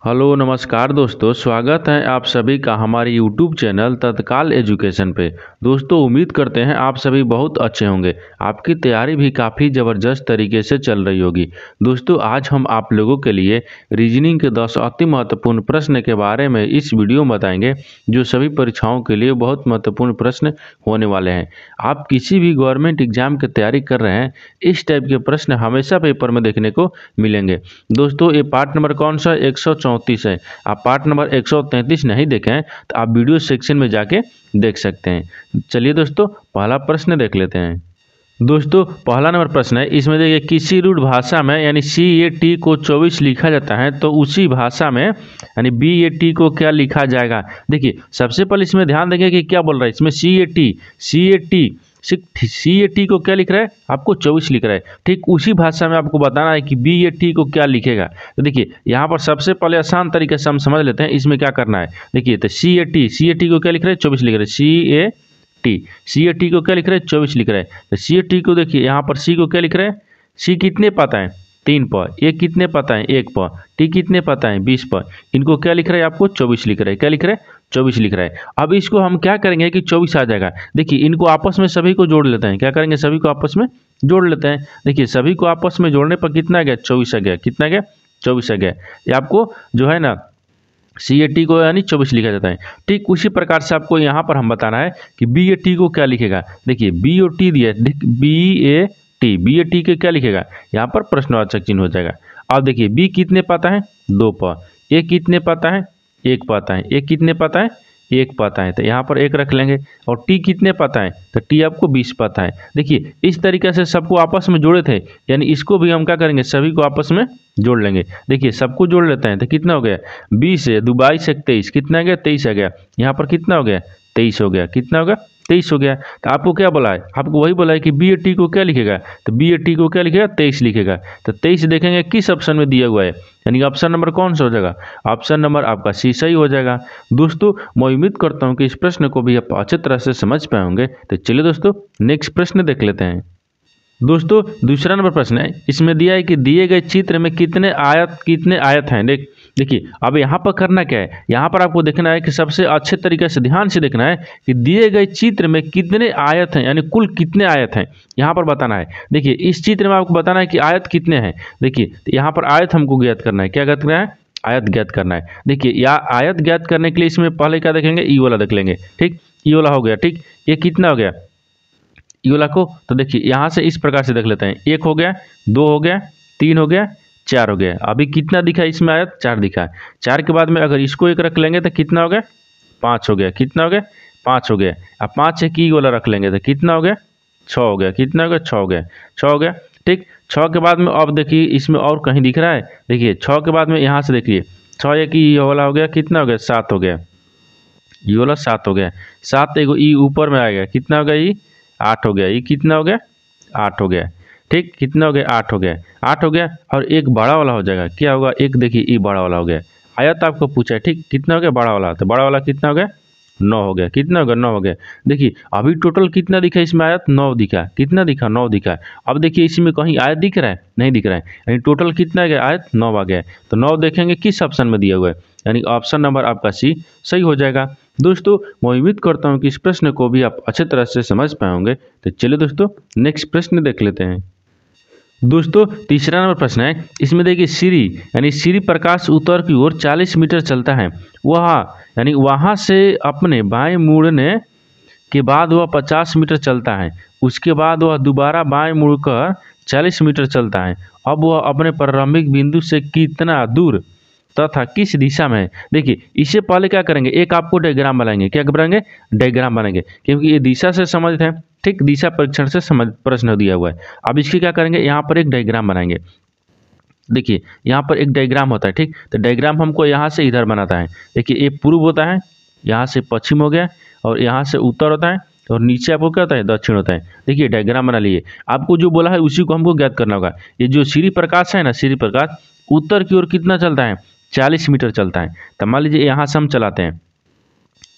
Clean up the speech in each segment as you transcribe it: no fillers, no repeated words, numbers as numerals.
Hello नमस्कार दोस्तों, स्वागत है आप सभी का हमारे यूट्यूब चैनल तत्काल एजुकेशन पे। दोस्तों उम्मीद करते हैं आप सभी बहुत अच्छे होंगे। आपकी तैयारी भी काफ़ी ज़बरदस्त तरीके से चल रही होगी। दोस्तों आज हम आप लोगों के लिए रीजनिंग के 10 अति महत्वपूर्ण प्रश्न के बारे में इस वीडियो में बताएंगे, जो सभी परीक्षाओं के लिए बहुत महत्वपूर्ण प्रश्न होने वाले हैं। आप किसी भी गवर्नमेंट एग्जाम की तैयारी कर रहे हैं, इस टाइप के प्रश्न हमेशा पेपर में देखने को मिलेंगे। दोस्तों ये पार्ट नंबर कौन सा 134 है। आप पार्ट नंबर 133 नहीं देखें तो आप वीडियो सेक्शन में जाके देख सकते हैं। चलिए दोस्तों पहला प्रश्न देख लेते हैं। दोस्तों पहला नंबर प्रश्न है, इसमें देखिए किसी रूढ़ भाषा में यानी CAT को 24 लिखा जाता है तो उसी भाषा में यानी BAT को क्या लिखा जाएगा। देखिए सबसे पहले इसमें ध्यान देंगे कि क्या बोल रहा है। इसमें CAT को क्या लिख रहा है, आपको 24 लिख रहा है। ठीक उसी भाषा में आपको बताना है कि BAT को क्या लिखेगा। तो देखिए यहाँ पर सबसे पहले आसान तरीके से हम समझ लेते हैं इसमें क्या करना है। देखिए तो CAT को क्या लिख रहा है, 24 लिख रहा है। CAT को क्या लिख रहा है, 24 लिख रहा है। तो CAT को देखिए यहाँ पर C को क्या लिख रहा है, C कितने पता है 3 पर, A कितने पता है 1 पर, T कितने पता है 20 पर। इनको क्या लिख रहा है, आपको 24 लिख रहा है। क्या लिख रहा है, 24 लिख रहा है। अब इसको हम क्या करेंगे कि 24 आ जाएगा। देखिए इनको आपस में सभी को जोड़ लेते हैं। क्या करेंगे, सभी को आपस में जोड़ लेते हैं। देखिए सभी को आपस में जोड़ने पर कितना आ गया, 24 आ गया। कितना आ गया, 24 आ गया। ये आपको जो है ना CAT को यानी 24 लिखा जाता है। ठीक उसी प्रकार से आपको यहाँ पर हम बताना है कि BAT को क्या लिखेगा। देखिए BOT दिया है, BAT के क्या लिखेगा, यहाँ पर प्रश्नवाचक चिन्ह हो जाएगा। अब देखिए B कितने पाता है 2 पर, A कितने पाता है 1 पाता है, A कितने पाता है 1 पाता है। तो यहाँ पर 1 रख लेंगे। और T कितने पाता है, तो T आपको 20 पाता है। देखिए इस तरीके से सबको आपस में जोड़े थे, यानी इसको भी हम क्या करेंगे, सभी को आपस में जोड़ लेंगे। देखिए सबको जोड़ लेते हैं तो कितना हो गया, 20 है 2 22 23, कितना आ गया 23 आ गया। यहाँ पर कितना हो गया 23 हो गया। कितना हो गया 23 हो गया। तो आपको क्या बोला है, आपको वही बोला है कि BAT को क्या लिखेगा, तो BAT को क्या लिखेगा 23 लिखेगा। तो 23 देखेंगे किस ऑप्शन में दिया हुआ है, यानी ऑप्शन नंबर कौन सा हो जाएगा, ऑप्शन नंबर आपका C सही हो जाएगा। दोस्तों मैं उम्मीद करता हूँ कि इस प्रश्न को भी आप अच्छी तरह से समझ पाए होंगे। तो चलिए दोस्तों नेक्स्ट प्रश्न देख लेते हैं। दोस्तों दूसरा नंबर प्रश्न है, इसमें दिया है कि दिए गए चित्र में कितने आयत हैं। देखिए अब यहाँ पर करना क्या है, यहाँ पर आपको देखना है कि सबसे अच्छे तरीके से ध्यान से देखना है कि दिए गए चित्र में कितने आयत हैं, यानी कुल कितने आयत हैं यहाँ पर बताना है। देखिए इस चित्र में आपको बताना है कि आयत कितने हैं। देखिए तो यहाँ पर आयत हमको ज्ञात करना है। क्या ज्ञात करना है, आयत ज्ञात करना है। देखिए या आयत ज्ञात करने के लिए इसमें पहले क्या देखेंगे, ई वाला देख लेंगे। ठीक ई वाला हो गया। ठीक ये कितना हो गया ई वाला को, तो देखिए यहाँ से इस प्रकार से देख लेते हैं। 1 हो गया, 2 हो गया, 3 हो गया, 4 हो गया। अभी कितना दिखा है इसमें आयत, 4 दिखा है। 4 के बाद में अगर इसको 1 रख लेंगे तो कितना हो गया 5 हो गया। कितना हो गया 5 हो गया। अब 5 एक ई वाला रख लेंगे तो कितना हो गया 6 हो गया। कितना हो गया 6 हो गया। 6 हो गया। ठीक 6 के बाद में अब देखिए इसमें और कहीं दिख रहा है। देखिए 6 के बाद में यहाँ से देखिए 6 एक ई वाला हो गया। कितना हो गया 7 हो गया। ई वाला 7 हो गया। 7 एगो ई ऊपर में आ गया। कितना हो गया ई 8 हो गया। ये कितना हो गया 8 हो गया। ठीक कितना हो गया 8 हो गया। 8 हो गया और एक बड़ा वाला हो जाएगा। क्या होगा, एक देखिए ये बड़ा वाला हो गया। आयत आपको पूछा है। ठीक कितना हो गया बड़ा वाला, तो बड़ा वाला कितना हो गया 9 हो गया। कितना हो गया 9 हो गया। देखिए अभी टोटल कितना दिखा इसमें, आयत 9 दिखा। कितना दिखा 9 दिखा। अब देखिए इसमें कहीं आयत दिख रहा है, नहीं दिख रहा है, यानी टोटल कितना आ गया आयत 9 आ गया। तो 9 देखेंगे किस ऑप्शन में दिया हुआ है, यानी ऑप्शन नंबर आपका C सही हो जाएगा। दोस्तों मैं उम्मीद करता हूँ कि इस प्रश्न को भी आप अच्छे तरह से समझ पाए होंगे। तो चलिए दोस्तों नेक्स्ट प्रश्न देख लेते हैं। दोस्तों तीसरा नंबर प्रश्न है, इसमें देखिए श्री प्रकाश उत्तर की ओर 40 मीटर चलता है। वह यानी वहाँ से अपने बाएं मुड़ने के बाद वह 50 मीटर चलता है। उसके बाद वह दोबारा बाएं मुड़कर 40 मीटर चलता है। अब वह अपने प्रारंभिक बिंदु से कितना दूर तथा किस दिशा में है। देखिए इससे पहले क्या करेंगे, एक आपको डायग्राम बनाएंगे। क्या बनाएंगे, डायग्राम बनाएंगे, क्योंकि ये दिशा से संबंधित है। ठीक दिशा परीक्षण से प्रश्न दिया हुआ है। अब इसके क्या करेंगे, यहाँ पर एक डायग्राम बनाएंगे। देखिए यहाँ पर एक डायग्राम होता है। ठीक तो डायग्राम हमको यहाँ से इधर बनाता है। देखिए ये पूर्व होता है, यहाँ से पश्चिम हो गया, और यहाँ से उत्तर होता है, और नीचे आपको क्या होता है दक्षिण होता है। देखिए डायग्राम बना लिए। आपको जो बोला है उसी को हमको ज्ञात करना होगा। ये जो श्री प्रकाश है ना, श्री प्रकाश उत्तर की ओर कितना चलता है 40 मीटर चलता है। तो मान लीजिए यहाँ से हम चलाते हैं,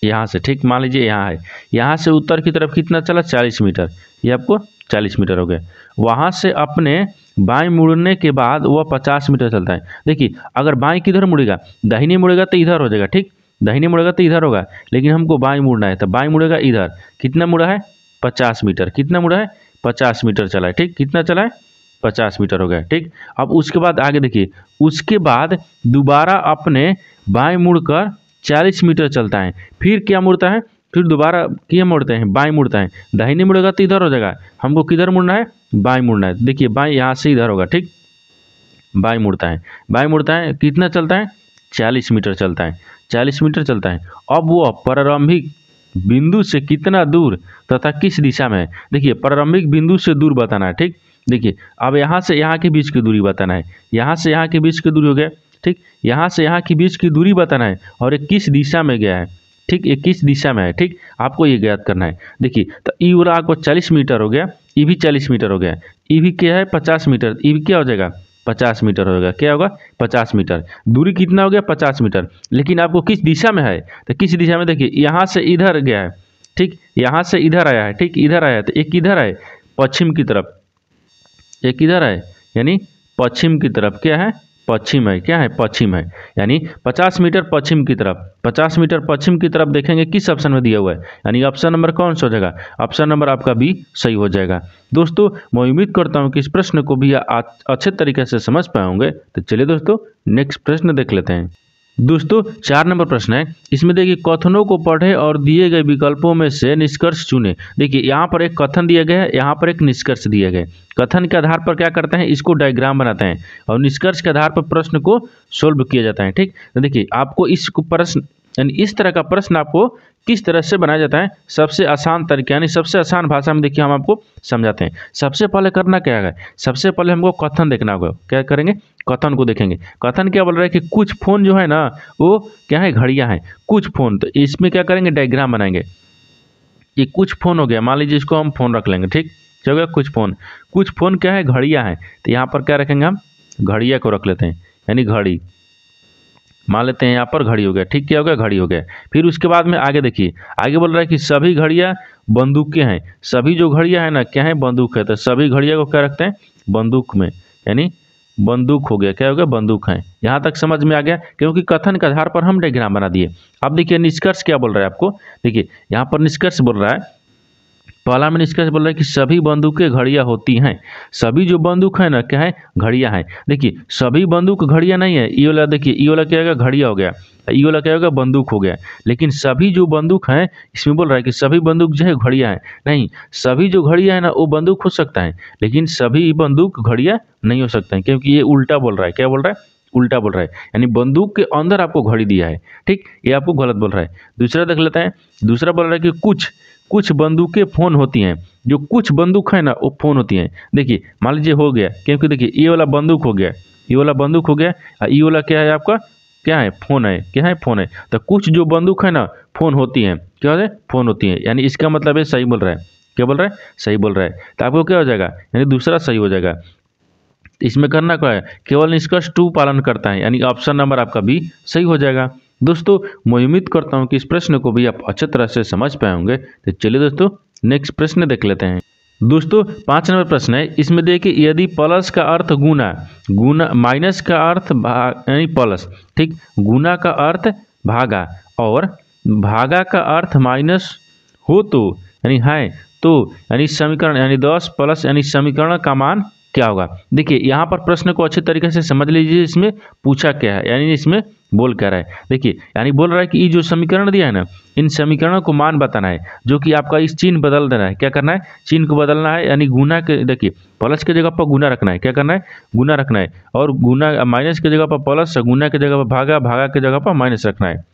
यहाँ से। ठीक मान लीजिए यहाँ है, यहाँ से उत्तर की तरफ कितना चला 40 मीटर। ये आपको 40 मीटर हो गया। वहाँ से अपने बाएं मुड़ने के बाद वह 50 मीटर चलता है। देखिए अगर बाएं किधर मुड़ेगा, दाहिने मुड़ेगा तो इधर हो जाएगा, ठीक, दाहिने मुड़ेगा तो इधर होगा, लेकिन हमको बाएं मुड़ना है तो बाएं मुड़ेगा इधर। कितना मुड़ा है? 50 मीटर। कितना मुड़ा है? 50 मीटर चला है, ठीक। कितना चला है? 50 मीटर हो गया, ठीक। अब उसके बाद आगे देखिए, उसके बाद दोबारा अपने बाएं मुड़कर 40 मीटर चलता है। फिर क्या मुड़ता है? फिर दोबारा क्या मुड़ते हैं? बाएं मुड़ता है। दाहिने मुड़ेगा तो इधर हो जाएगा, हमको किधर मुड़ना है? बाएं मुड़ना है। देखिए बाएं यहाँ से इधर होगा, ठीक, बाएं मुड़ता है। बाएं मुड़ता है, कितना चलता है? 40 मीटर चलता है, 40 मीटर चलता है। अब वो प्रारंभिक बिंदु से कितना दूर तथा किस दिशा में है? देखिए प्रारंभिक बिंदु से दूर बताना है, ठीक। देखिए अब यहाँ से यहाँ के बीच की दूरी बताना है, यहाँ से यहाँ के बीच की दूरी हो गया, ठीक। यहाँ से यहाँ के बीच की दूरी बताना है और ये किस दिशा में गया है, ठीक, ये किस दिशा में है, ठीक, आपको ये ज्ञात करना है। देखिए तो ई वाला आपको 40 मीटर हो गया, ई भी 40 मीटर हो गया, ई भी क्या है? 50 मीटर, ई भी क्या हो जाएगा? 50 मीटर होगा। क्या होगा? 50 मीटर। दूरी कितना हो गया? 50 मीटर। लेकिन आपको किस दिशा में है? तो किस दिशा में? देखिए यहाँ से इधर गया है, ठीक, यहाँ से इधर आया है, ठीक, इधर आया, तो एक इधर है पश्चिम की तरफ, एक इधर है यानी पश्चिम की तरफ। क्या है? पश्चिम है। क्या है? पश्चिम है, यानी 50 मीटर पश्चिम की तरफ। 50 मीटर पश्चिम की तरफ देखेंगे किस ऑप्शन में दिया हुआ है, यानी ऑप्शन नंबर कौन सा हो जाएगा? ऑप्शन नंबर आपका बी सही हो जाएगा। दोस्तों मैं उम्मीद करता हूं कि इस प्रश्न को भी अच्छे तरीके से समझ पाए होंगे। तो चलिए दोस्तों नेक्स्ट प्रश्न देख लेते हैं। दोस्तों 4 नंबर प्रश्न है, इसमें देखिए कथनों को पढ़े और दिए गए विकल्पों में से निष्कर्ष चुने। देखिए यहाँ पर एक कथन दिया गया है, यहाँ पर एक निष्कर्ष दिया गया है। कथन के आधार पर क्या करते हैं? इसको डायग्राम बनाते हैं और निष्कर्ष के आधार पर प्रश्न को सोल्व किया जाता है, ठीक। तो देखिए आपको इस प्रश्न यानी इस तरह का प्रश्न आपको किस तरह से बनाया जाता है, सबसे आसान तरीके यानी सबसे आसान भाषा में देखिए हम आपको समझाते हैं। सबसे पहले करना क्या है? सबसे पहले हमको कथन देखना होगा। क्या करेंगे? कथन को देखेंगे। कथन क्या बोल रहा है कि कुछ फोन जो है ना वो क्या है? घड़ियां हैं, कुछ फोन। तो इसमें क्या करेंगे? डायग्राम बनाएंगे। ये कुछ फोन हो गया, मान लीजिए इसको हम फोन रख लेंगे, ठीक, क्या हो गया? कुछ फोन। कुछ फोन क्या है? घड़ियां हैं। तो यहाँ पर क्या रखेंगे? हम घड़िया को रख लेते हैं, यानी घड़ी मान लेते हैं, यहाँ पर घड़ी हो गया, ठीक, क्या हो गया? घड़ी हो गया। फिर उसके बाद में आगे देखिए, आगे बोल रहा है कि सभी घड़ियां बंदूकें हैं। सभी जो घड़ियां हैं ना क्या है? बंदूक है। तो सभी घड़ियां को क्या रखते हैं? बंदूक में, यानी बंदूक हो गया। क्या हो गया? बंदूक है। यहाँ तक समझ में आ गया, क्योंकि कथन के आधार पर हम डायग्राम बना दिए। अब देखिए निष्कर्ष क्या बोल रहा है आपको। देखिए यहाँ पर निष्कर्ष बोल रहा है, पहला में निष्कर्ष बोल रहा है कि सभी बंदूकें घड़ियां होती हैं। सभी जो बंदूक है ना क्या है? घड़ियां हैं। देखिए सभी बंदूक घड़ियां नहीं है। ये वाला देखिए, ये वाला क्या होगा? घड़िया हो गया। ये वाला क्या होगा? बंदूक हो गया। लेकिन सभी जो बंदूक हैं, इसमें बोल रहा है कि सभी बंदूक जो है घड़ियां हैं। नहीं, सभी जो घड़ियां है ना वो बंदूक हो सकता है, लेकिन सभी बंदूक घड़ियां नहीं हो सकते हैं, क्योंकि ये उल्टा बोल रहा है। क्या बोल रहा है? उल्टा बोल रहा है, यानी बंदूक के अंदर आपको घड़ी दिया है, ठीक, ये आपको गलत बोल रहा है। दूसरा देख लेते हैं। दूसरा बोल रहा है कि कुछ बंदूकें फोन होती हैं। जो कुछ बंदूक है ना वो फोन होती हैं। देखिए मान लीजिए हो गया, क्योंकि देखिए ये वाला बंदूक हो गया, ये वाला बंदूक हो गया, ये वाला क्या है आपका? क्या है? फोन है। क्या है? फोन है। तो कुछ जो बंदूक है ना फोन होती हैं। क्या है? फोन होती हैं, यानी इसका मतलब है सही बोल रहा है। क्या बोल रहा है? सही बोल रहा है। तो आपको क्या हो जाएगा? यानी दूसरा सही हो जाएगा। इसमें करना क्या है? केवल निष्कर्ष 2 पालन करता है, यानी ऑप्शन नंबर आपका बी सही हो जाएगा। दोस्तों मैं उम्मीद करता हूं कि इस प्रश्न को भी आप अच्छे तरह से समझ पाए होंगे। तो चलिए दोस्तों नेक्स्ट प्रश्न देख लेते हैं। दोस्तों 5 नंबर प्रश्न है, इसमें देखिए यदि प्लस का अर्थ गुना माइनस का अर्थ यानी प्लस, ठीक, गुना का अर्थ भागा और भागा का अर्थ माइनस हो तो यानी है तो यानी समीकरण यानी 10 प्लस यानी समीकरण का मान क्या होगा। देखिए यहाँ पर प्रश्न को अच्छे तरीके से समझ लीजिए, इसमें पूछा क्या है, यानी इसमें बोल क्या रहा है। देखिए यानी बोल रहा है कि ये जो समीकरण दिया है ना, इन समीकरणों को मान बताना है, जो कि आपका इस चिन्ह बदल देना है। क्या करना है? चिन्ह को बदलना है, यानी गुना के, देखिए प्लस के जगह पर गुना रखना है। क्या करना है? गुना रखना है। और गुना माइनस के जगह पर प्लस, गुना के जगह पर भागा, भागा के जगह पर माइनस रखना है।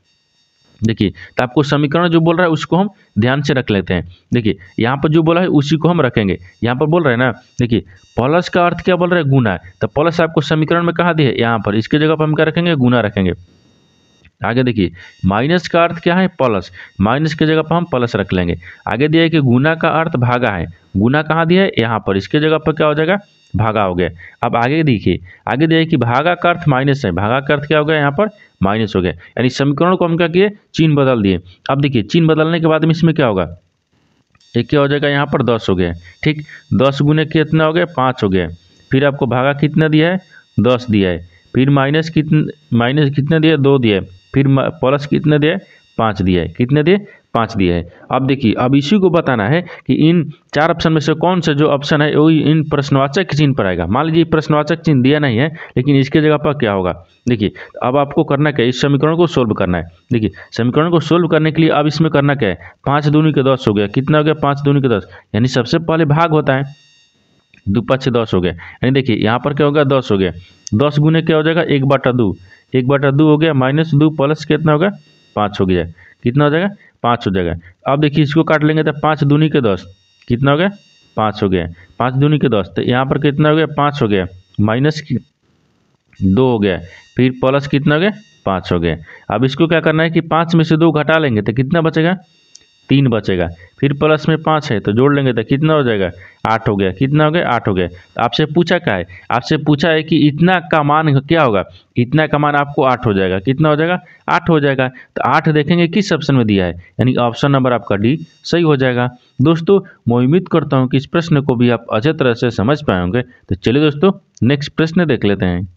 देखिए तो आपको समीकरण जो बोल रहा है उसको हम ध्यान से रख लेते हैं। देखिए यहाँ पर जो बोला है उसी को हम रखेंगे। यहाँ पर बोल रहे हैं ना, देखिए प्लस का अर्थ क्या बोल रहा है? गुना है। तो प्लस आपको समीकरण में कहाँ दिया है? यहाँ पर। इसके जगह पर हम क्या रखेंगे? गुना रखेंगे। आगे देखिए माइनस का अर्थ क्या है? प्लस। माइनस की जगह पर हम प्लस रख लेंगे। आगे दिया है कि गुना का अर्थ भागा है। गुना कहाँ दिया है? यहाँ पर। इसके जगह पर क्या हो जाएगा? भागा हो गया। अब आगे देखिए, आगे दिया है कि भागा का अर्थ माइनस है। भागा का अर्थ क्या हो गया? यहाँ पर माइनस हो गया। यानी समीकरण को हम क्या किए? चिन्ह बदल दिए। अब देखिए चिन्ह बदलने के बाद में इसमें क्या होगा? एक क्या हो जाएगा? यहाँ पर 10 हो गया, ठीक। 10 गुने कितना हो गया? 5 हो गया। फिर आपको भागा कितना दिया है, 10 दिया है, फिर माइनस कितना दिया है, 2 दिया है, फिर प्लस कितना दिया है, 5 दिया है, कितने दिए, 5 दिया है। अब देखिए, अब इसी को बताना है कि इन 4 ऑप्शन में से कौन सा जो ऑप्शन है वो इन प्रश्नवाचक चिन्ह पर आएगा। मान लीजिए प्रश्नवाचक चिन्ह दिया नहीं है, लेकिन इसके जगह पर क्या होगा। देखिए अब आपको करना क्या है, इस समीकरण को सोल्व करना है। देखिए समीकरण को सोल्व करने के लिए अब इसमें करना क्या है, 5 दूनी के 10 हो गया, कितना हो गया, 5 दूनी के 10, यानी सबसे पहले भाग होता है, 2 5 10 हो गया, यानी देखिए यहाँ पर क्या होगा, 10 हो गया, 10 गुने क्या हो जाएगा, 1/2, 1/2 हो गया, -2 प्लस कितना होगा, 5 हो गया, कितना हो जाएगा, 5 हो जाएगा। अब देखिए इसको काट लेंगे तो 5 दूनी के 10 कितना हो गया, 5 हो गया, 5 दूनी के 10, तो यहाँ पर कितना हो गया, 5 हो गया, -2 हो गया, फिर प्लस कितना हो गया, 5 हो गया। अब इसको क्या करना है कि 5 में से 2 घटा लेंगे तो कितना बचेगा, 3 बचेगा, फिर प्लस में 5 है तो जोड़ लेंगे तो कितना हो जाएगा, 8 हो गया, कितना हो गया, 8 हो गया। तो आपसे पूछा क्या है, आपसे पूछा है कि इतना का मान क्या होगा, इतना का मान आपको 8 हो जाएगा, कितना हो जाएगा, 8 हो जाएगा। तो 8 देखेंगे किस ऑप्शन में दिया है, यानी ऑप्शन नंबर आपका डी सही हो जाएगा। दोस्तों मैं उम्मीद करता हूँ कि इस प्रश्न को भी आप अच्छे तरह से समझ पाए होंगे। तो चलिए दोस्तों नेक्स्ट प्रश्न देख लेते हैं।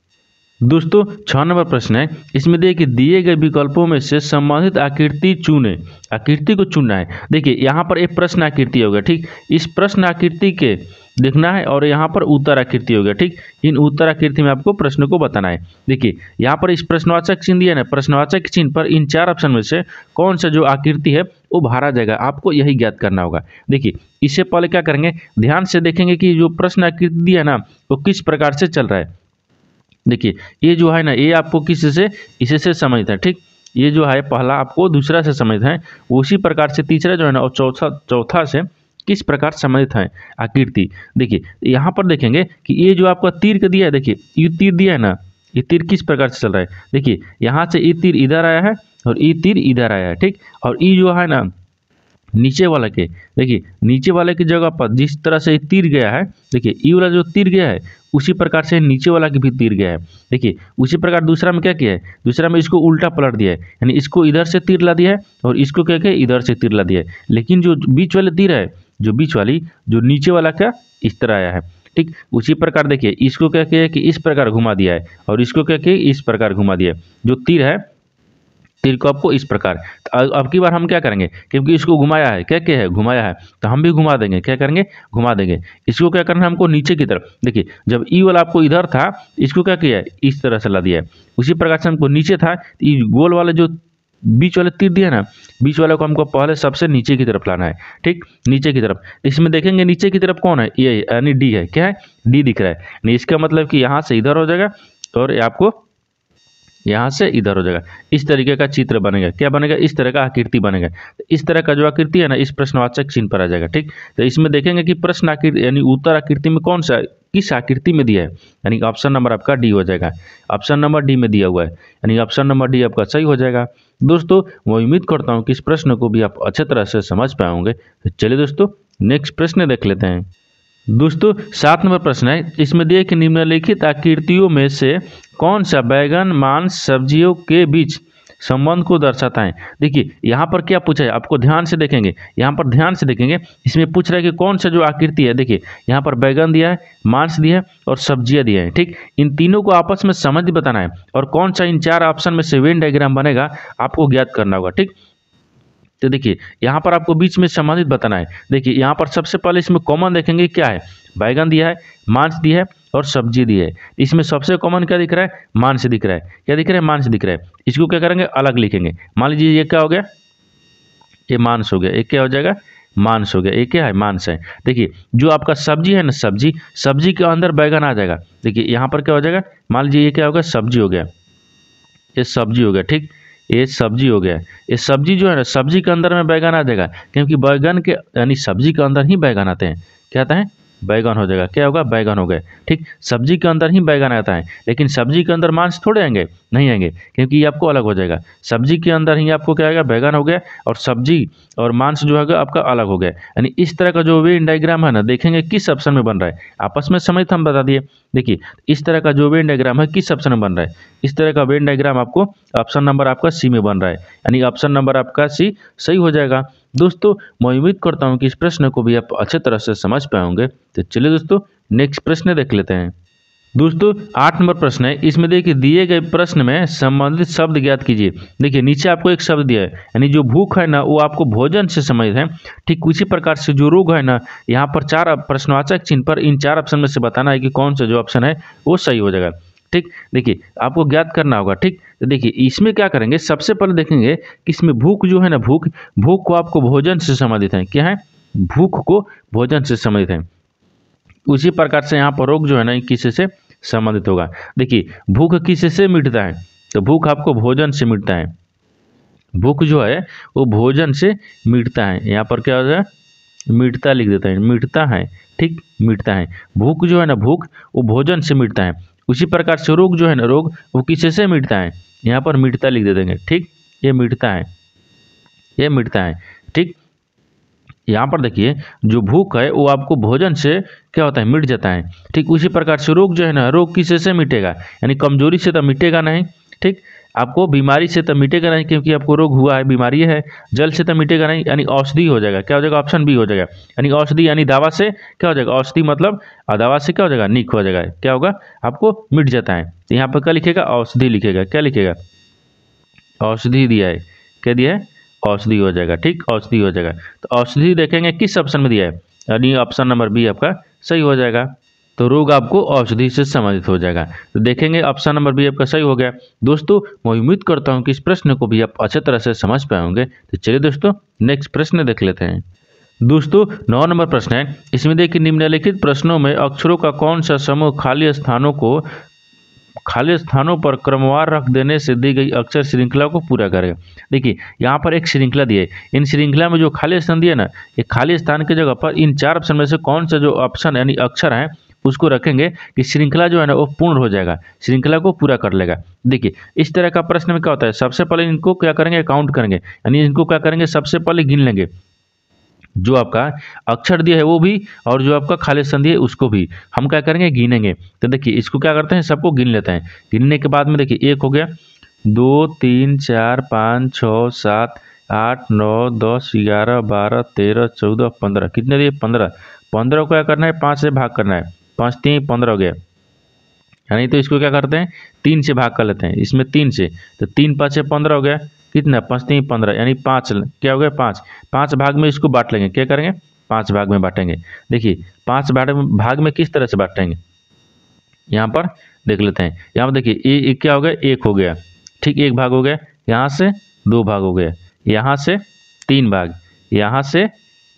दोस्तों 6 नंबर प्रश्न है, इसमें देखिए दिए गए विकल्पों में से संबंधित आकृति चुने, आकृति को चुनना है। देखिए यहाँ पर एक प्रश्न आकृति होगा, ठीक, इस प्रश्न आकृति के देखना है और यहाँ पर उत्तर आकृति होगा, ठीक, इन उत्तर आकृति में आपको प्रश्न को बताना है। देखिए यहाँ पर इस प्रश्नवाचक चिन्ह दिया ना, प्रश्नवाचक चिन्ह पर इन 4 ऑप्शन में से कौन सा जो आकृति है वो भरा जाएगा, आपको यही ज्ञात करना होगा। देखिए इससे पहले क्या करेंगे, ध्यान से देखेंगे कि जो प्रश्न आकृति दिया ना वो किस प्रकार से चल रहा है। देखिए ये जो है ना, ये आपको किस से, इसे से समझता है, ठीक, ये जो है पहला आपको दूसरा से समझता है, उसी प्रकार से तीसरा जो है ना और चौथा से किस प्रकार संबंधित है आकृति। देखिए यहाँ पर देखेंगे कि ये जो आपका तीर का दिया है, देखिए ये तीर दिया है ना, ये तीर किस प्रकार से चल रहा है। देखिए यहाँ से ये तीर इधर आया है और ये तीर इधर आया है, ठीक, और ये जो है ना नीचे वाला के, देखिए नीचे वाले की जगह पर जिस तरह से तीर गया है, देखिए ये वाला जो तीर गया है उसी प्रकार से नीचे वाला की भी तीर गया है। देखिए उसी प्रकार दूसरा में क्या किया है, दूसरा में इसको उल्टा पलट दिया है, यानी इसको इधर से तीर ला दिया है और इसको क्या किया, इधर से तीर ला दिया है, लेकिन जो बीच वाले तीर है, जो बीच वाली जो नीचे वाला का इस तरह आया है, ठीक, उसी प्रकार देखिए इसको क्या किया कि इस प्रकार घुमा दिया है और इसको क्या किया इस प्रकार घुमा दिया है। जो तीर है, तीर को आपको इस प्रकार, तो अब की बार हम क्या करेंगे, क्योंकि इसको घुमाया है, क्या क्या है, घुमाया है, तो हम भी घुमा देंगे, क्या करेंगे, घुमा देंगे। इसको क्या करना है हमको, नीचे की तरफ। देखिए जब ई वाला आपको इधर था, इसको क्या किया है, इस तरह से ला दिया है। उसी प्रकार से हमको नीचे था, ये गोल वाले जो बीच वाले तीर दिया ना, बीच वाले को हमको पहले सबसे नीचे की तरफ लाना है, ठीक, नीचे की तरफ। इसमें देखेंगे नीचे की तरफ कौन है, ये यानी डी है, क्या है, डी दिख रहा है, यानी इसका मतलब कि यहाँ से इधर हो जाएगा और आपको यहाँ से इधर हो जाएगा। इस तरीके का चित्र बनेगा, क्या बनेगा, इस तरह का आकृति बनेगा। तो इस तरह का जो आकृति है ना, इस प्रश्नवाचक चिन्ह पर आ जाएगा, ठीक। तो इसमें देखेंगे कि प्रश्न आकृति यानी उत्तर आकृति में कौन सा, किस आकृति में दिया है, यानी ऑप्शन नंबर आपका डी हो जाएगा। ऑप्शन नंबर डी में दिया हुआ है, यानी ऑप्शन नंबर डी आपका सही हो जाएगा। दोस्तों मैं उम्मीद करता हूँ कि इस प्रश्न को भी आप अच्छे तरह से समझ पाए होंगे। तो चलिए दोस्तों नेक्स्ट प्रश्न देख लेते हैं। दोस्तों 7 नंबर प्रश्न है, इसमें दिए कि निम्नलिखित आकृतियों में से कौन सा बैगन मांस सब्जियों के बीच संबंध को दर्शाता है। देखिए यहाँ पर क्या पूछा है, आपको ध्यान से देखेंगे, यहाँ पर ध्यान से देखेंगे, इसमें पूछ रहा है कि कौन सा जो आकृति है। देखिए यहाँ पर बैगन दिया है, मांस दिया है और सब्जियाँ दिया है, ठीक, इन तीनों को आपस में संबंध बताना है और कौन सा इन 4 ऑप्शन में से वेन डायग्राम बनेगा आपको ज्ञात करना होगा, ठीक। तो देखिए यहाँ पर आपको बीच में संबंधित बताना है। देखिए यहाँ पर सबसे पहले इसमें कॉमन देखेंगे क्या है, बैगन दिया है, मांस दिया है और सब्जी दी है। इसमें सबसे कॉमन क्या दिख रहा है, मांस दिख रहा है, क्या दिख रहा है, मांस दिख रहा है। इसको क्या करेंगे, अलग लिखेंगे। मान लीजिए ये क्या हो गया, ये मांस हो गया, एक क्या हो जाएगा, मांस हो गया, एक क्या है, मांस है। देखिए जो आपका सब्जी है ना, सब्जी के अंदर बैगन आ जाएगा। देखिए यहाँ पर क्या हो जाएगा, मान लीजिए ये क्या हो गया, सब्जी हो गया, ये सब्जी हो गया, ठीक, ये सब्जी हो गया। ये सब्जी जो है ना, सब्जी के अंदर में बैगन आ जाएगा, क्योंकि बैगन के यानी सब्जी के अंदर ही बैगन आते हैं, क्या आता है, बैगन हो जाएगा, क्या होगा, बैगन हो गए, ठीक। सब्जी के अंदर ही बैगन आता है, लेकिन सब्जी के अंदर मांस थोड़े आएंगे, नहीं आएंगे, क्योंकि ये आपको अलग हो जाएगा। सब्जी के अंदर ही आपको क्या आएगा, बैगन हो गया और सब्जी और मांस जो है आपका अलग हो गया। यानी इस तरह का जो वेन डायग्राम है ना, देखेंगे किस ऑप्शन में बन रहा है, आपस में समझ हम बता दिए। देखिए इस तरह का जो वेन डायग्राम है किस ऑप्शन में बन रहा है, इस तरह का वेन डायग्राम आपको ऑप्शन नंबर आपका सी में बन रहा है, यानी ऑप्शन नंबर आपका सी सही हो जाएगा। दोस्तों मैं उम्मीद करता हूं कि इस प्रश्न को भी आप अच्छे तरह से समझ पाए होंगे। तो चलिए दोस्तों नेक्स्ट प्रश्न देख लेते हैं। दोस्तों 8 नंबर प्रश्न है। इसमें देखिए दिए गए प्रश्न में संबंधित शब्द ज्ञात कीजिए। देखिए नीचे आपको एक शब्द दिया है, यानी जो भूख है ना वो आपको भोजन से संबंधित है। ठीक उसी प्रकार से जो रोग है ना, यहाँ पर 4 प्रश्नवाचक चिन्ह पर इन 4 ऑप्शन में से बताना है कि कौन सा जो ऑप्शन है वो सही हो जाएगा। ठीक, देखिए आपको ज्ञात करना होगा। ठीक, तो देखिए इसमें क्या करेंगे, सबसे पहले देखेंगे कि इसमें भूख जो है ना, भूख को आपको भोजन से संबंधित है। क्या है? भूख को भोजन से संबंधित है। उसी प्रकार से यहाँ पर रोग जो है ना किसी से संबंधित होगा। देखिए भूख किसी से मिटता है, तो भूख आपको भोजन से मिटता है। भूख जो है वो भोजन से मिटता है। यहाँ पर क्या हो जाए, मिटता लिख देते हैं, मिटता है। ठीक, मिटता है। भूख जो है ना, भूख वो भोजन से मिटता है। उसी प्रकार से रोग जो है ना, रोग वो किसी से मिटता है। यहाँ पर मिटता लिख दे देंगे। ठीक, ये मिटता है, ये मिटता है। ठीक, यहाँ पर देखिए जो भूख है वो आपको भोजन से क्या होता है, मिट जाता है। ठीक, उसी प्रकार से रोग जो है ना, रोग किसी से मिटेगा, यानी कमजोरी से तो मिटेगा नहीं। ठीक, आपको बीमारी से तो मिटेगा नहीं, क्योंकि आपको रोग हुआ है, बीमारी है। जल से तो मिटेगा नहीं, यानी औषधि हो जाएगा। क्या हो जाएगा? ऑप्शन बी हो जाएगा, यानी औषधि, यानी दवा से क्या हो जाएगा, औषधि मतलब दवा से क्या हो जाएगा, निक हो जाएगा। क्या होगा, आपको मिट जाता है। तो यहाँ पर क्या लिखेगा, औषधि लिखेगा। क्या लिखेगा? औषधि दिया है। क्या दिया है? औषधि हो जाएगा। ठीक, औषधि हो जाएगा। तो औषधि देखेंगे किस ऑप्शन में दिया है, यानी ऑप्शन नंबर बी आपका सही हो जाएगा। तो रोग आपको औषधि से संबंधित हो जाएगा। तो देखेंगे ऑप्शन नंबर बी आपका सही हो गया। दोस्तों मैं उम्मीद करता हूं कि इस प्रश्न को भी आप अच्छे तरह से समझ पाए होंगे। तो चलिए दोस्तों नेक्स्ट प्रश्न देख लेते हैं। दोस्तों 9 नंबर प्रश्न है। इसमें देखिए निम्नलिखित प्रश्नों में अक्षरों का कौन सा समूह खाली स्थानों पर क्रमवार रख देने से दी गई अक्षर श्रृंखला को पूरा करेगा। देखिए यहाँ पर एक श्रृंखला दी है। इन श्रृंखला में जो खाली स्थान दिए ना, ये खाली स्थान की जगह पर इन 4 ऑप्शन में से कौन सा जो ऑप्शन यानी अक्षर है उसको रखेंगे कि श्रृंखला जो है ना वो पूर्ण हो जाएगा, श्रृंखला को पूरा कर लेगा। देखिए इस तरह का प्रश्न में क्या होता है, सबसे पहले इनको क्या करेंगे, काउंट करेंगे, यानी इनको क्या करेंगे, सबसे पहले गिन लेंगे। जो आपका अक्षर दिया है वो भी, और जो आपका खाली स्थान दिया है उसको भी हम क्या करेंगे, गिनेंगे। तो देखिए इसको क्या करते हैं, सबको गिन लेते हैं। गिनने के बाद में देखिए 1 हो गया, 2 3 4 5 6 7 8 9 10 11 12 13 14 15, कितने दिए, 15। 15 को क्या करना है, 5 से भाग करना है। 5 3 15 हो गया, यानी तो इसको क्या करते हैं, 3 से भाग कर लेते हैं। इसमें 3 से, तो 3 5 15 हो गया, कितना, 5 3 15, यानी 5 क्या हो गया, 5 भाग में इसको बांट लेंगे। क्या करेंगे, 5 भाग में बांटेंगे। देखिए 5 भाग में किस तरह से बांटेंगे, यहाँ पर देख लेते हैं। यहाँ पर देखिए ये क्या हो गया, 1 हो गया। ठीक, 1 भाग हो गया, यहाँ से 2 भाग हो गया, यहाँ से 3 भाग, यहाँ से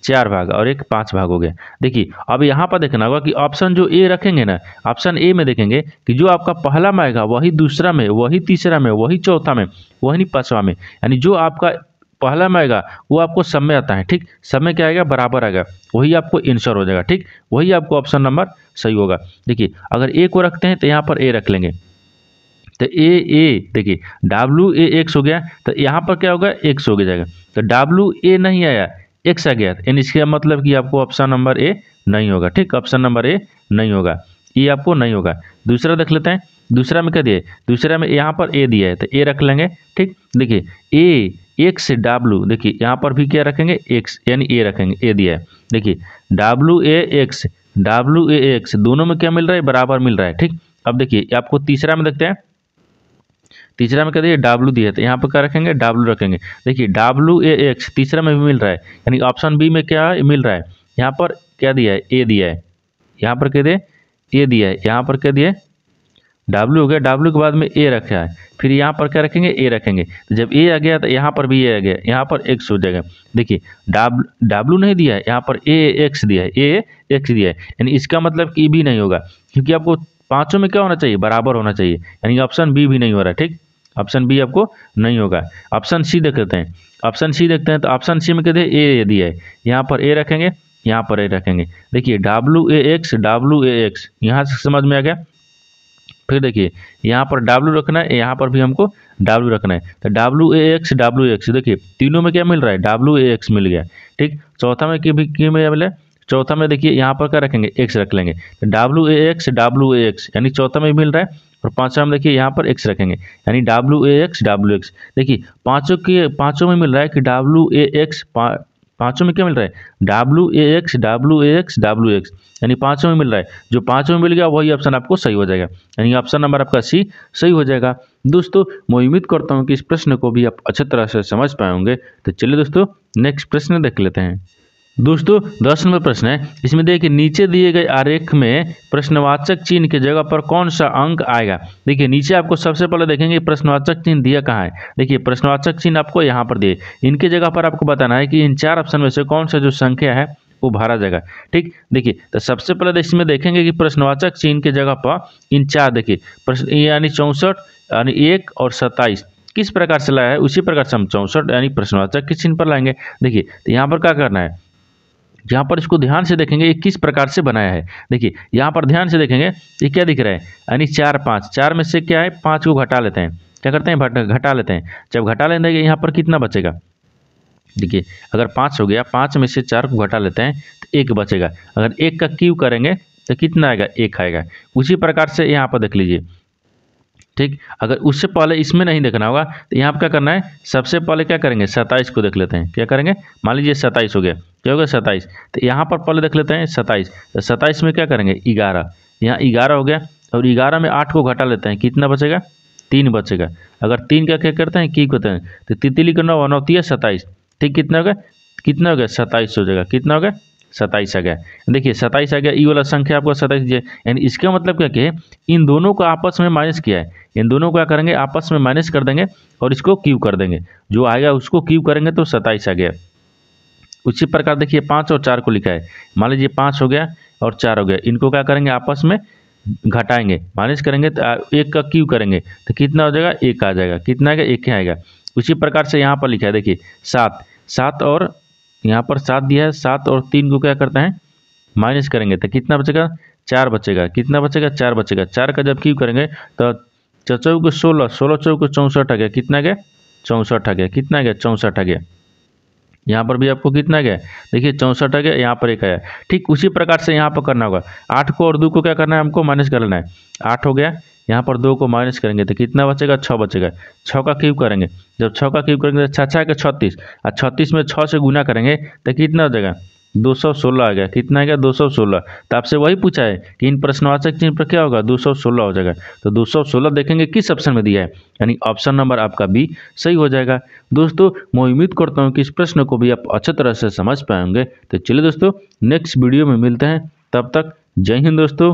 4 भाग, और एक 5 भाग हो गया। देखिए अब यहाँ पर देखना होगा कि ऑप्शन जो ए रखेंगे ना, ऑप्शन ए में देखेंगे कि जो आपका पहला में आएगा वही दूसरा में, वही तीसरा में, वही चौथा में, वही पांचवा में, यानी जो आपका पहला में आएगा वो आपको सब में आता है। ठीक, सब में क्या आएगा, बराबर आएगा, वही आपको आंसर हो जाएगा। ठीक, वही आपको ऑप्शन नंबर सही होगा। देखिए अगर ए को रखते हैं तो यहाँ पर ए रख लेंगे, तो ए देखिए WA x हो गया, तो यहाँ पर क्या होगा, x हो जाएगा। तो WA नहीं आया, x आ गया, यानी इसका मतलब कि आपको ऑप्शन नंबर ए नहीं होगा। ठीक, ऑप्शन नंबर ए नहीं होगा, ये आपको नहीं होगा। दूसरा देख लेते हैं, दूसरा में क्या दिए, दूसरा में यहाँ पर ए दिया है तो ए रख लेंगे। ठीक, देखिए ए x W, देखिए यहाँ पर भी क्या रखेंगे, x, यानी ए रखेंगे, ए दिया है। देखिए WA x दोनों में क्या मिल रहा है, बराबर मिल रहा है। ठीक, अब देखिए आपको तीसरा में देखते हैं, तीसरा में क्या दिया, W दिया है, तो यहाँ पर क्या रखेंगे, W रखेंगे। देखिए WA x तीसरा में भी मिल रहा है, यानी ऑप्शन बी में क्या मिल रहा है, यहाँ पर क्या दिया है, ए दिया है। यहाँ पर क्या दिया, ए दिया है। यहाँ पर क्या दिया, W हो गया, W के बाद में ए रखा है, फिर यहाँ पर क्या रखेंगे, ए रखेंगे। तो जब ए आ गया तो यहाँ पर भी ए आ गया, यहाँ पर x हो जाएगा। देखिए W नहीं दिया है, यहाँ पर ए x दिया है, ए x दिया है, यानी इसका मतलब कि भी नहीं होगा, क्योंकि आपको पांचों में क्या होना चाहिए, बराबर होना चाहिए, यानी ऑप्शन बी भी नहीं हो रहा है। ठीक, ऑप्शन बी आपको नहीं होगा। ऑप्शन सी देख लेते हैं, ऑप्शन सी देखते हैं, तो ऑप्शन सी में कहते हैं ए दिया है, यहाँ पर ए रखेंगे, यहाँ पर ए रखेंगे। देखिए WA x यहाँ से समझ में आ गया। फिर देखिए यहाँ पर W रखना है, यहाँ पर भी हमको W रखना है, तो WA x देखिए तीनों में क्या मिल रहा है, WA x मिल गया। ठीक, चौथा में क्या मिला, चौथा में देखिए यहाँ पर क्या रखेंगे, x रख लेंगे, तो WA x यानी चौथा में मिल रहा है। और पांचवा में देखिए यहाँ पर x रखेंगे, यानी WA x। देखिए पांचों में मिल रहा है कि WA x पाँचों में क्या मिल रहा है, WAX WAX WX, यानी पाँचों में मिल रहा है। जो पाँचों में मिल गया वही ऑप्शन आपको सही हो जाएगा, यानी ऑप्शन नंबर आपका सी सही हो जाएगा। दोस्तों मैं उम्मीद करता हूँ कि इस प्रश्न को भी आप अच्छी तरह से समझ पाए होंगे। तो चलिए दोस्तों नेक्स्ट प्रश्न देख लेते हैं। दोस्तों 10 नंबर प्रश्न है, इसमें देखिए नीचे दिए गए आरेख में प्रश्नवाचक चिन्ह की जगह पर कौन सा अंक आएगा। देखिए नीचे आपको सबसे पहले देखेंगे प्रश्नवाचक चिन्ह दिया कहाँ है। देखिए प्रश्नवाचक चिन्ह आपको यहाँ पर दिए, इनके जगह पर आपको बताना है कि इन चार ऑप्शन में से कौन सा जो संख्या है वो भरा जाएगा। ठीक, देखिए तो सबसे पहले इसमें देखेंगे कि प्रश्नवाचक चिन्ह की जगह पर इन चार, देखिए प्रश्न यानी 64 यानी 1 और 27 किस प्रकार से लाया है, उसी प्रकार से हम 64 यानी प्रश्नवाचक के चिन्ह पर लाएंगे। देखिए तो यहाँ पर क्या करना है, यहाँ पर इसको ध्यान से देखेंगे ये किस प्रकार से बनाया है। देखिए यहाँ पर ध्यान से देखेंगे ये क्या दिख रहा है, यानी 4 5, 4 में से क्या है 5 को घटा लेते हैं, क्या करते हैं घटा लेते हैं। जब घटा लेंगे यहाँ पर कितना बचेगा, देखिए अगर 5 हो गया, 5 में से 4 को घटा लेते हैं तो 1 बचेगा। अगर 1 का क्यूब करेंगे तो कितना आएगा, 1 आएगा। उसी प्रकार से यहाँ पर देख लीजिए। ठीक, अगर उससे पहले इसमें नहीं देखना होगा तो यहाँ पर क्या करना है, सबसे पहले क्या करेंगे 27 को देख लेते हैं। क्या करेंगे, मान लीजिए 27 हो गया, क्या हो गया 27, तो यहाँ पर पहले देख लेते हैं 27। तो 27 में क्या करेंगे 11, यहाँ 11 हो गया, और 11 में 8 को घटा लेते हैं, कितना बचेगा 3 बचेगा। अगर 3 का क्या करते हैं की करते हैं तो तितली का 9 9 27, ठीक कितना हो गया, कितना हो गया 27 हो जाएगा, कितना हो गया 27 आ गया। देखिए 27 आ गया, ई वाला संख्या आपको 27 है, यानी इसका मतलब क्या कि इन दोनों को आपस में माइनस किया है, इन दोनों को क्या करेंगे आपस में माइनस कर देंगे और इसको क्यूब कर देंगे, जो आएगा उसको क्यूब करेंगे तो 27 आ गया। उसी प्रकार देखिए 5 और 4 को लिखा है, मान लीजिए 5 हो गया और 4 हो गया, इनको क्या करेंगे आपस में घटाएंगे, माइनस करेंगे तो 1 का क्यूब करेंगे तो कितना हो जाएगा 1 आ जाएगा, कितना आएगा 1 ही आएगा। उसी प्रकार से यहाँ पर लिखा है, देखिए 7 और यहाँ पर 7 दिया है, 7 और 3 को क्या करते हैं माइनस करेंगे तो कितना बचेगा 4 बचेगा, कितना बचेगा 4 बचेगा। 4 का जब क्यूब करेंगे तो 4 को 16, 16 4 को 64 आ गया, कितना गया 64 आ गया, कितना गया 64 आ गया। यहाँ पर भी आपको कितना गया, देखिए 64 आ गया, यहाँ पर 1 आया। ठीक उसी प्रकार से यहाँ पर करना होगा, 8 को और 2 को क्या करना है हमको माइनस कर लेना है। 8 हो गया, यहाँ पर 2 को माइनस करेंगे तो कितना बचेगा 6 बचेगा। 6 का क्यूब करेंगे, जब 6 का क्यूब करेंगे तो 6 6 के 36, और 36 में 6 से गुना करेंगे तो कितना हो जाएगा 216 आ गया, कितना आ गया 216। तो आपसे वही पूछा है कि इन प्रश्नवाचक चिन्ह पर क्या होगा 216 हो जाएगा। तो 216 देखेंगे किस ऑप्शन में दिया है, यानी ऑप्शन नंबर आपका बी सही हो जाएगा। दोस्तों मैं उम्मीद करता हूँ कि इस प्रश्न को भी आप अच्छी तरह से समझ पाएंगे। तो चलिए दोस्तों नेक्स्ट वीडियो में मिलते हैं, तब तक जय हिंद दोस्तों।